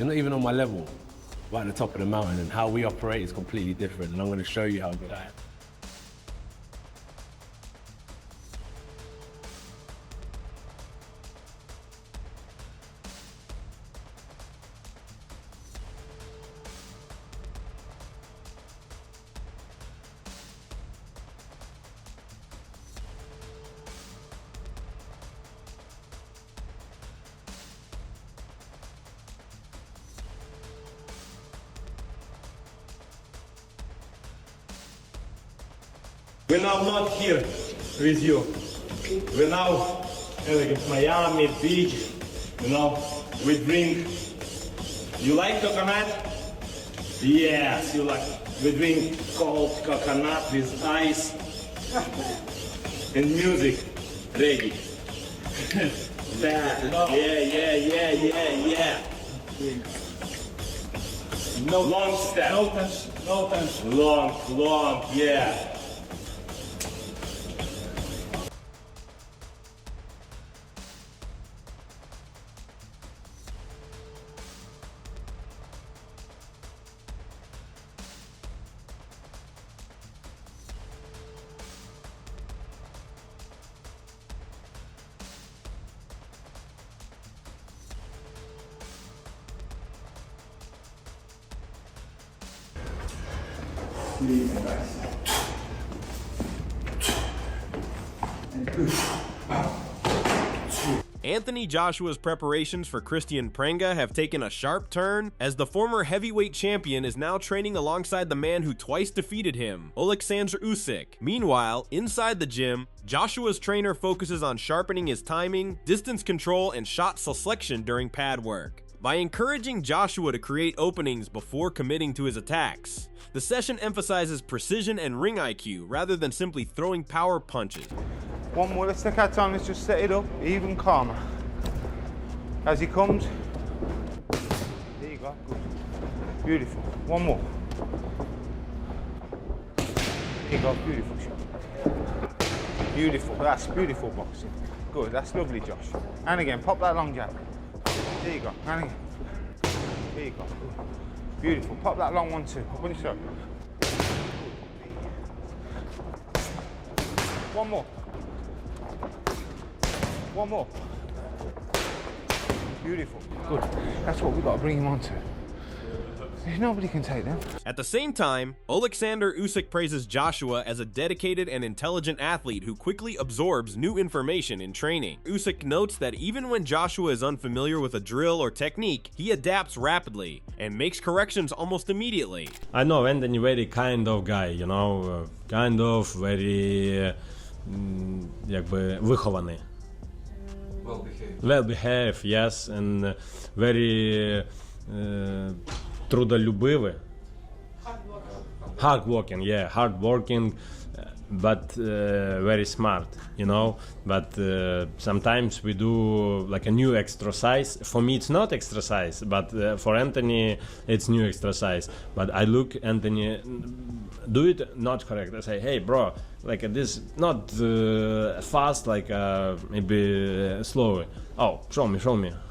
You're not even on my level. Right at the top of the mountain, and how we operate is completely different, and I'm going to show you how good I am. We're now not here with you. We're now in Miami Beach. You know, we drink. You like coconut? Yes, you like. We drink cold coconut with ice and music. Ready? Yeah. No long step. No tension. No tension. Long, yeah. Anthony Joshua's preparations for Christian Pringa have taken a sharp turn, as the former heavyweight champion is now training alongside the man who twice defeated him, Oleksandr Usyk. Meanwhile, inside the gym, Joshua's trainer focuses on sharpening his timing, distance control, and shot selection during pad work. By encouraging Joshua to create openings before committing to his attacks, the session emphasizes precision and ring IQ rather than simply throwing power punches. One more, let's take our time, let's just set it up, even calmer. As he comes. There you go, good. Beautiful. One more. There you go, beautiful shot. Beautiful, that's beautiful boxing. Good, that's lovely, Josh. And again, pop that long jab. There you go, and again. There you go, good. Beautiful, pop that long one too. Up on your shoulder. One more. One more. Beautiful. Good. That's what we've got to bring him on to. Nobody can take them. At the same time, Oleksandr Usyk praises Joshua as a dedicated and intelligent athlete who quickly absorbs new information in training. Usyk notes that even when Joshua is unfamiliar with a drill or technique, he adapts rapidly and makes corrections almost immediately. I know Anthony very kind of guy, you know, kind of very jakby wychowany. Well behaved, yes, and very трудолюбивый. Hardworking, yeah, hardworking, but very smart, you know. But sometimes we do like a new exercise. For me, it's not exercise, but for Anthony, it's new exercise. But I look Anthony do it not correct. I say, hey, bro, like this, not fast, like maybe slower. Oh, show me.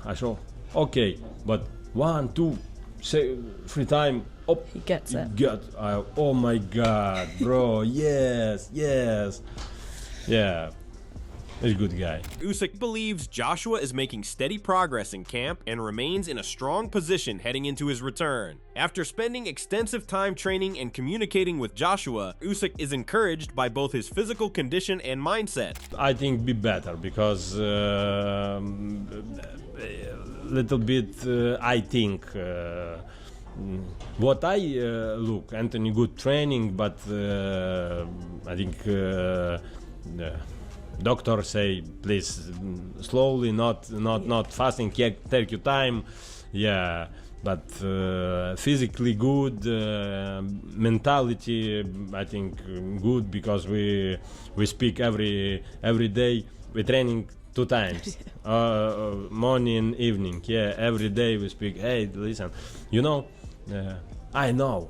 I show. Okay, but 1, 2, say 3 times. Oh, he gets it. Oh my God, bro! yes. Yeah, he's a good guy. Usyk believes Joshua is making steady progress in camp and remains in a strong position heading into his return. After spending extensive time training and communicating with Joshua, Usyk is encouraged by both his physical condition and mindset. I think be better because little bit. I think. What I look, Anthony, good training, but I think doctor say please slowly, not fasting, take your time, yeah. But physically good, mentality I think good because we speak every day. We training 2 times, morning, evening. Yeah, every day we speak. Hey, listen, you know. I know,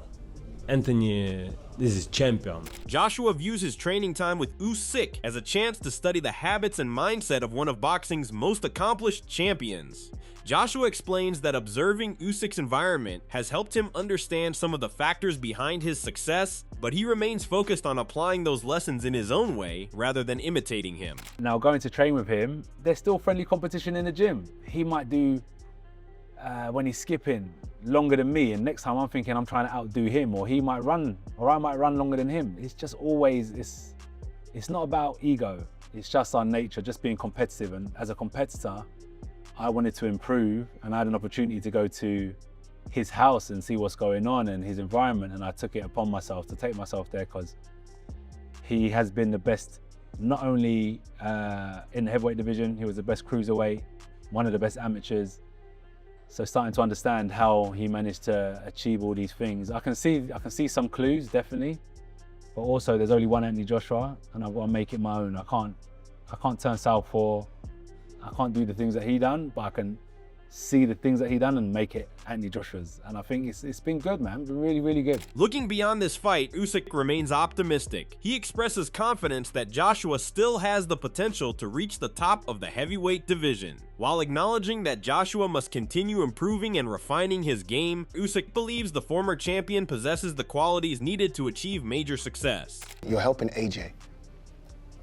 Anthony, this is champion. Joshua views his training time with Usyk as a chance to study the habits and mindset of one of boxing's most accomplished champions. Joshua explains that observing Usyk's environment has helped him understand some of the factors behind his success, but he remains focused on applying those lessons in his own way rather than imitating him. Now, going to train with him, there's still friendly competition in the gym. He might do, when he's skipping, longer than me, and next time I'm thinking I'm trying to outdo him, or he might run, or I might run longer than him. It's just always, it's not about ego. It's just our nature, just being competitive. And as a competitor, I wanted to improve, and I had an opportunity to go to his house and see what's going on and his environment, and I took it upon myself to take myself there because he has been the best, not only in the heavyweight division, he was the best cruiserweight, one of the best amateurs. So starting to understand how he managed to achieve all these things. I can see some clues, definitely, but also there's only one Anthony Joshua, and I've got to make it my own. I can't turn southpaw. I can't do the things that he done, but I can see the things that he done and make it Anthony Joshua's. And I think it's been good, man. It's been really, really good. Looking beyond this fight, Usyk remains optimistic. He expresses confidence that Joshua still has the potential to reach the top of the heavyweight division. While acknowledging that Joshua must continue improving and refining his game, Usyk believes the former champion possesses the qualities needed to achieve major success. You're helping AJ.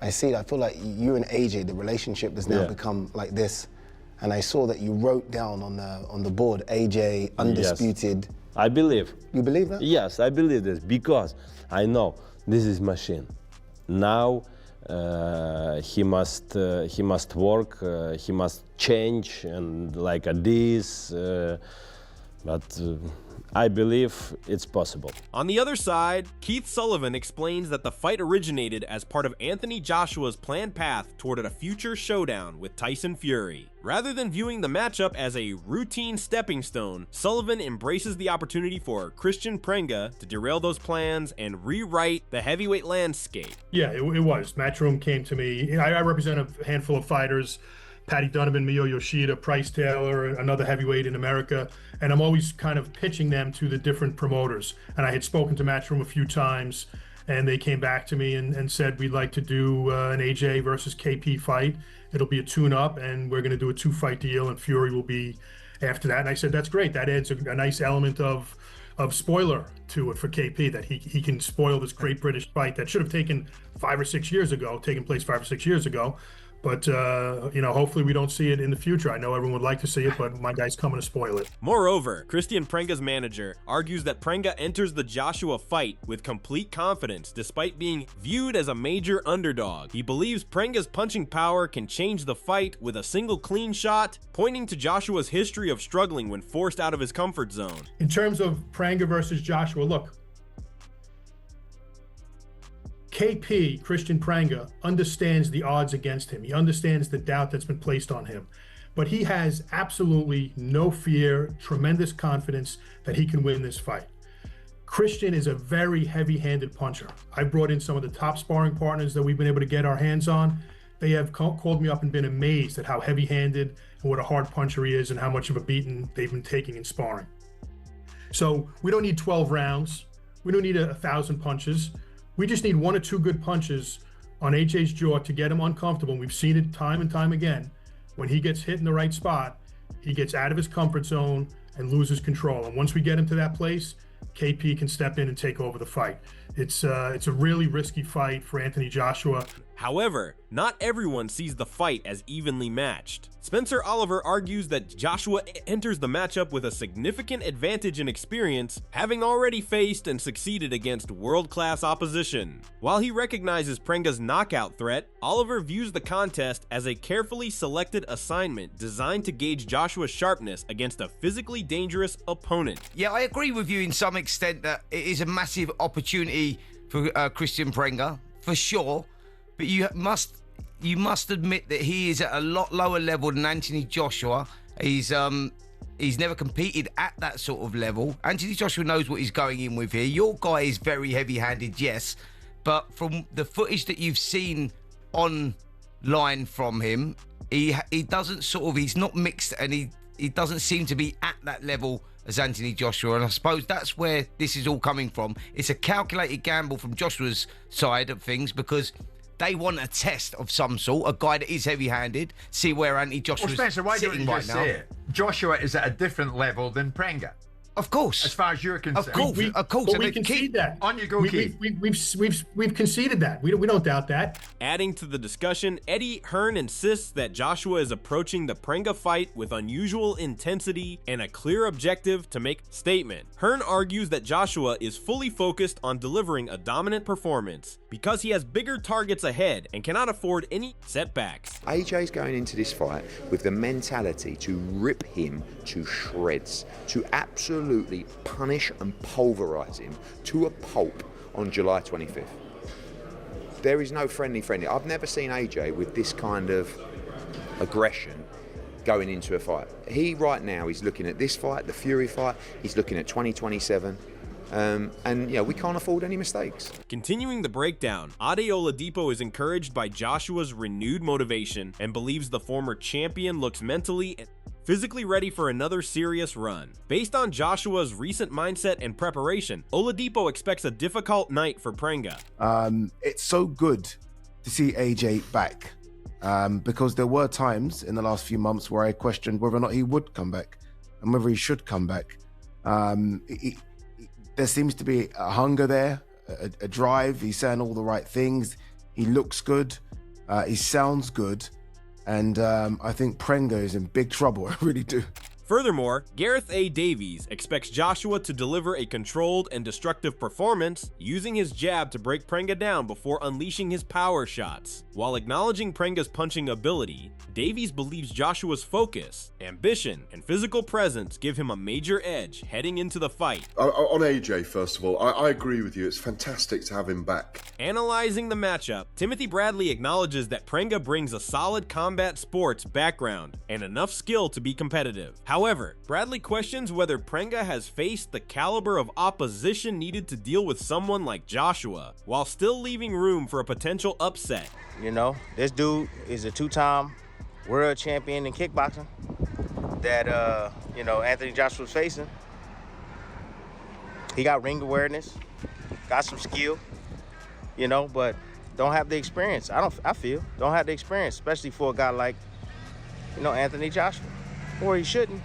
I feel like you and AJ, the relationship has now become like this. And I saw that you wrote down on the board, AJ, undisputed. Yes. I believe. You believe that? Yes, I believe this because I know this is machine. Now he must work, he must change and like this, but I believe it's possible. On the other side, Keith Sullivan explains that the fight originated as part of Anthony Joshua's planned path toward a future showdown with Tyson Fury. Rather than viewing the matchup as a routine stepping stone, Sullivan embraces the opportunity for Christian Pringa to derail those plans and rewrite the heavyweight landscape. Yeah, it was. Matchroom came to me. I represent a handful of fighters. Patty Donovan, Mio Yoshida, Price Taylor, another heavyweight in America. And I'm always kind of pitching them to the different promoters. And I had spoken to Matchroom a few times, and they came back to me and said, we'd like to do an AJ versus KP fight. It'll be a tune-up, and we're going to do a 2-fight deal, and Fury will be after that. And I said, that's great. That adds a nice element of spoiler to it for KP, that he can spoil this great British fight that should have taken 5 or 6 years ago, taken place 5 or 6 years ago. But, hopefully we don't see it in the future. I know everyone would like to see it, but my guy's coming to spoil it. Moreover, Christian Pringa's manager argues that Pringa enters the Joshua fight with complete confidence despite being viewed as a major underdog. He believes Pringa's punching power can change the fight with a single clean shot, pointing to Joshua's history of struggling when forced out of his comfort zone. In terms of Pringa versus Joshua, look, KP, Christian Pringa, understands the odds against him. He understands the doubt that's been placed on him. But he has absolutely no fear, tremendous confidence that he can win this fight. Christian is a very heavy-handed puncher. I brought in some of the top sparring partners that we've been able to get our hands on. They have called me up and been amazed at how heavy-handed and what a hard puncher he is and how much of a beating they've been taking in sparring. So we don't need 12 rounds. We don't need 1,000 punches. We just need 1 or 2 good punches on AJ's jaw to get him uncomfortable. We've seen it time and time again. When he gets hit in the right spot, he gets out of his comfort zone and loses control. And once we get him to that place, KP can step in and take over the fight. It's a really risky fight for Anthony Joshua. However, not everyone sees the fight as evenly matched. Spencer Oliver argues that Joshua enters the matchup with a significant advantage in experience, having already faced and succeeded against world-class opposition. While he recognizes Pringa's knockout threat, Oliver views the contest as a carefully selected assignment designed to gauge Joshua's sharpness against a physically dangerous opponent. Yeah, I agree with you in some extent that it is a massive opportunity for Christian Pringa, for sure. But you must admit that he is at a lot lower level than Anthony Joshua. He's never competed at that sort of level. Anthony Joshua knows what he's going in with here. Your guy is very heavy-handed, yes, but from the footage that you've seen online from him, he doesn't he's not mixed, and he doesn't seem to be at that level as Anthony Joshua, and I suppose that's where this is all coming from. It's a calculated gamble from Joshua's side of things because they want a test of some sort, a guy that is heavy-handed, see where Anthony Joshua's Spencer, why sitting don't you right just now. say it? Joshua is at a different level than Prenga, Of course. as far as you're concerned. Of course. But And we the concede that. On you go, Keith. We've conceded that. We don't doubt that. Adding to the discussion, Eddie Hearn insists that Joshua is approaching the Prenga fight with unusual intensity and a clear objective to make a statement. Hearn argues that Joshua is fully focused on delivering a dominant performance because he has bigger targets ahead and cannot afford any setbacks. AJ's going into this fight with the mentality to rip him to shreds, to absolutely punish and pulverize him to a pulp on July 25th. There is no friendly. I've never seen AJ with this kind of aggression going into a fight. He right now is looking at this fight, the Fury fight, he's looking at 2027. And we can't afford any mistakes. Continuing the breakdown, Ade Oladipo is encouraged by Joshua's renewed motivation and believes the former champion looks mentally and physically ready for another serious run. Based on Joshua's recent mindset and preparation, Oladipo expects a difficult night for Prenga. It's so good to see AJ back because there were times in the last few months where I questioned whether or not he would come back and whether he should come back. There seems to be a hunger there, a drive. He's saying all the right things. He looks good. He sounds good. And I think Prenga is in big trouble. I really do. Furthermore, Gareth A. Davies expects Joshua to deliver a controlled and destructive performance, using his jab to break Prenga down before unleashing his power shots. While acknowledging Prenga's punching ability, Davies believes Joshua's focus, ambition, and physical presence give him a major edge heading into the fight. On AJ, first of all, I agree with you. It's fantastic to have him back. Analyzing the matchup, Timothy Bradley acknowledges that Prenga brings a solid combat sports background and enough skill to be competitive. However, Bradley questions whether Prenga has faced the caliber of opposition needed to deal with someone like Joshua, while still leaving room for a potential upset. You know, this dude is a two-time world champion in kickboxing that, Anthony Joshua's facing. He got ring awareness, got some skill, but don't have the experience. I feel don't have the experience, especially for a guy like, Anthony Joshua. Or he shouldn't,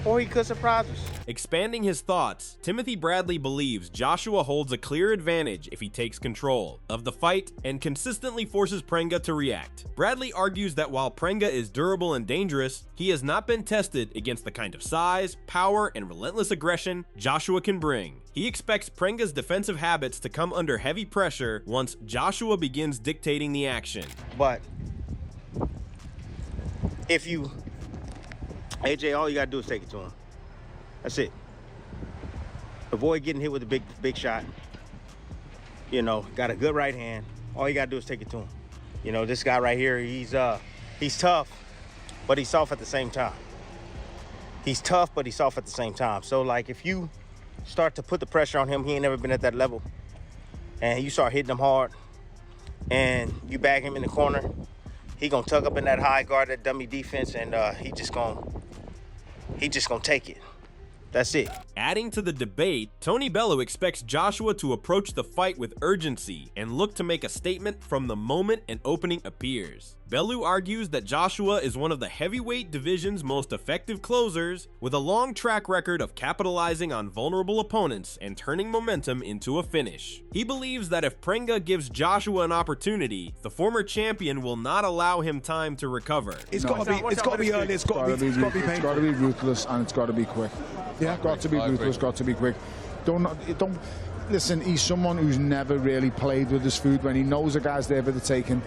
or he could surprise us. Expanding his thoughts, Timothy Bradley believes Joshua holds a clear advantage if he takes control of the fight and consistently forces Prenga to react. Bradley argues that while Prenga is durable and dangerous, he has not been tested against the kind of size, power, and relentless aggression Joshua can bring. He expects Prenga's defensive habits to come under heavy pressure once Joshua begins dictating the action. But if you AJ, all you gotta do is take it to him. That's it. Avoid getting hit with a big shot. Got a good right hand. All you gotta do is take it to him. This guy right here, he's tough, but he's soft at the same time. He's tough, but he's soft at the same time. So, if you start to put the pressure on him, he ain't never been at that level, and you start hitting him hard, and you bag him in the corner, he gonna tuck up in that high guard, that dummy defense, and he just gonna take it. That's it. Adding to the debate, Tony Bellew expects Joshua to approach the fight with urgency and look to make a statement from the moment an opening appears. Bellew argues that Joshua is one of the heavyweight division's most effective closers, with a long track record of capitalizing on vulnerable opponents and turning momentum into a finish. He believes that if Prenga gives Joshua an opportunity, the former champion will not allow him time to recover. It's got to be early, it's got to be painful. It's got to be ruthless, and it's got to be quick. Yeah, got to be ruthless, got to be quick. Don't listen, he's someone who's never really played with his food. When he knows a guy's there for the taking,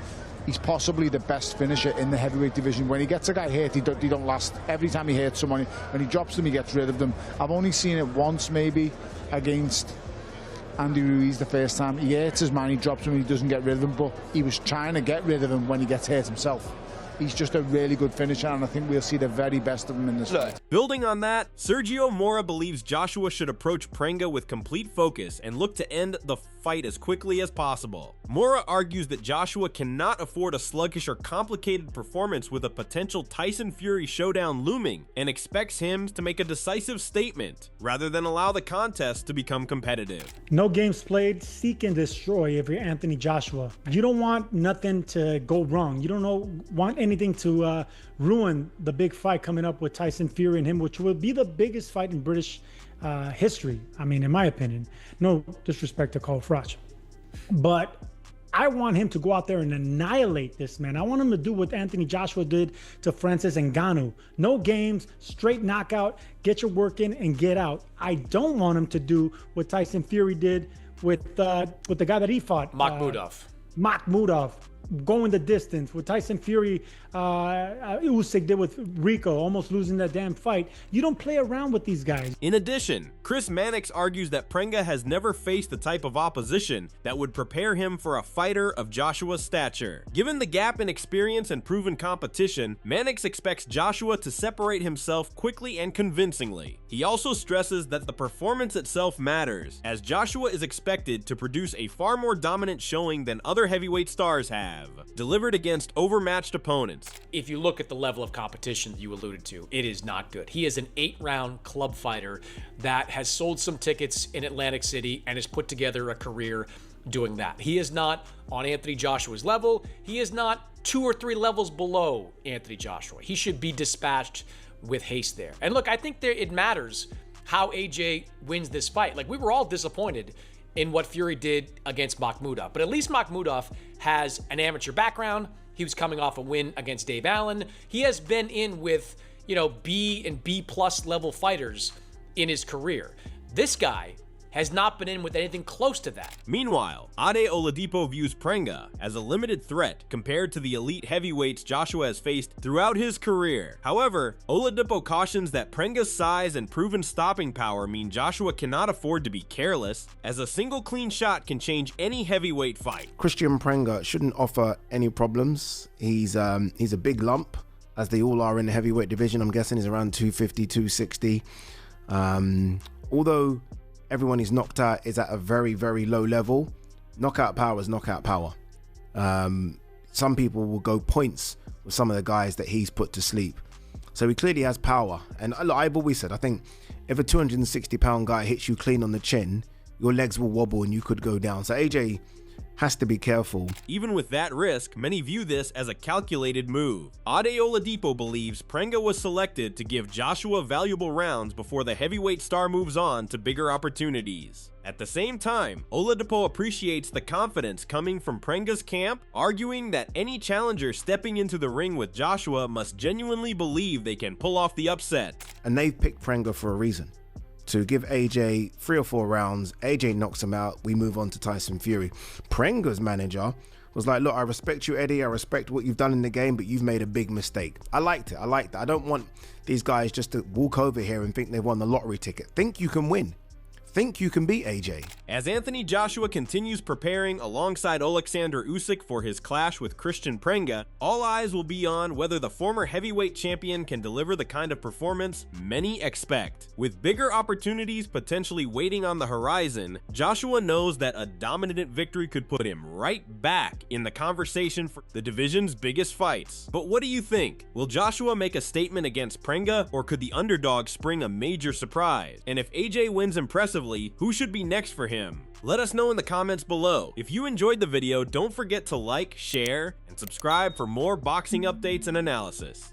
he's possibly the best finisher in the heavyweight division. When he gets a guy hurt, he don't last. Every time he hits someone, when he drops them, he gets rid of them. I've only seen it once, maybe, against Andy Ruiz the first time. He hurts his man, he drops him, he doesn't get rid of him, but he was trying to get rid of him when he gets hurt himself. He's just a really good finisher, and I think we'll see the very best of him in this fight. Building on that, Sergio Mora believes Joshua should approach Prenga with complete focus and look to end the fight as quickly as possible. Mora argues that Joshua cannot afford a sluggish or complicated performance with a potential Tyson Fury showdown looming, and expects him to make a decisive statement rather than allow the contest to become competitive. No games played, seek and destroy if you're Anthony Joshua. You don't want nothing to go wrong. You don't want anything anything to ruin the big fight coming up with Tyson Fury and him, which will be the biggest fight in British history. I mean, in my opinion, no disrespect to Cole Froch, but I want him to go out there and annihilate this man. I want him to do what Anthony Joshua did to Francis Ngannou. No games, straight knockout, get your work in and get out. I don't want him to do what Tyson Fury did with the guy that he fought. Makhmudov. Going the distance, what Tyson Fury, Usyk did with Rico, almost losing that damn fight. You don't play around with these guys. In addition, Chris Mannix argues that Prenga has never faced the type of opposition that would prepare him for a fighter of Joshua's stature. Given the gap in experience and proven competition, Mannix expects Joshua to separate himself quickly and convincingly. He also stresses that the performance itself matters, as Joshua is expected to produce a far more dominant showing than other heavyweight stars have, delivered against overmatched opponents. If you look at the level of competition that you alluded to, it is not good. He is an 8-round club fighter that has sold some tickets in Atlantic City and has put together a career doing that. He is not on Anthony Joshua's level. He is not 2 or 3 levels below Anthony Joshua. He should be dispatched with haste there. And look, I think it matters how AJ wins this fight. Like, we were all disappointed in what Fury did against Makhmudov, but at least Makhmudov has an amateur background. He was coming off a win against Dave Allen. He has been in with, B and B plus level fighters in his career. This guy has not been in with anything close to that. Meanwhile, Ade Oladipo views Prenga as a limited threat compared to the elite heavyweights Joshua has faced throughout his career. However, Oladipo cautions that Prenga's size and proven stopping power mean Joshua cannot afford to be careless, as a single clean shot can change any heavyweight fight. Christian Pringa shouldn't offer any problems. He's a big lump, as they all are in the heavyweight division. I'm guessing he's around 250, 260. Although everyone he's knocked out is at a very, very low level, knockout power is knockout power. Some people will go points with some of the guys that he's put to sleep. So he clearly has power. And I've always said, I think if a 260-pound guy hits you clean on the chin, your legs will wobble and you could go down. So AJ has to be careful. Even with that risk, many view this as a calculated move. Ade Oladipo believes Prenga was selected to give Joshua valuable rounds before the heavyweight star moves on to bigger opportunities. At the same time, Oladipo appreciates the confidence coming from Prenga's camp, arguing that any challenger stepping into the ring with Joshua must genuinely believe they can pull off the upset. And they've picked Prenga for a reason. To give AJ 3 or 4 rounds, AJ knocks him out, we move on to Tyson Fury. Prenga's manager was like, look, I respect you, Eddie, I respect what you've done in the game, but you've made a big mistake. I liked it, I don't want these guys just to walk over here and think they've won the lottery ticket. Think you can win. Think you can beat AJ. As Anthony Joshua continues preparing alongside Oleksandr Usyk for his clash with Christian Pringa, all eyes will be on whether the former heavyweight champion can deliver the kind of performance many expect. With bigger opportunities potentially waiting on the horizon, Joshua knows that a dominant victory could put him right back in the conversation for the division's biggest fights. But what do you think? Will Joshua make a statement against Pringa, or could the underdog spring a major surprise? And if AJ wins impressively, who should be next for him? Let us know in the comments below. If you enjoyed the video, don't forget to like, share, and subscribe for more boxing updates and analysis.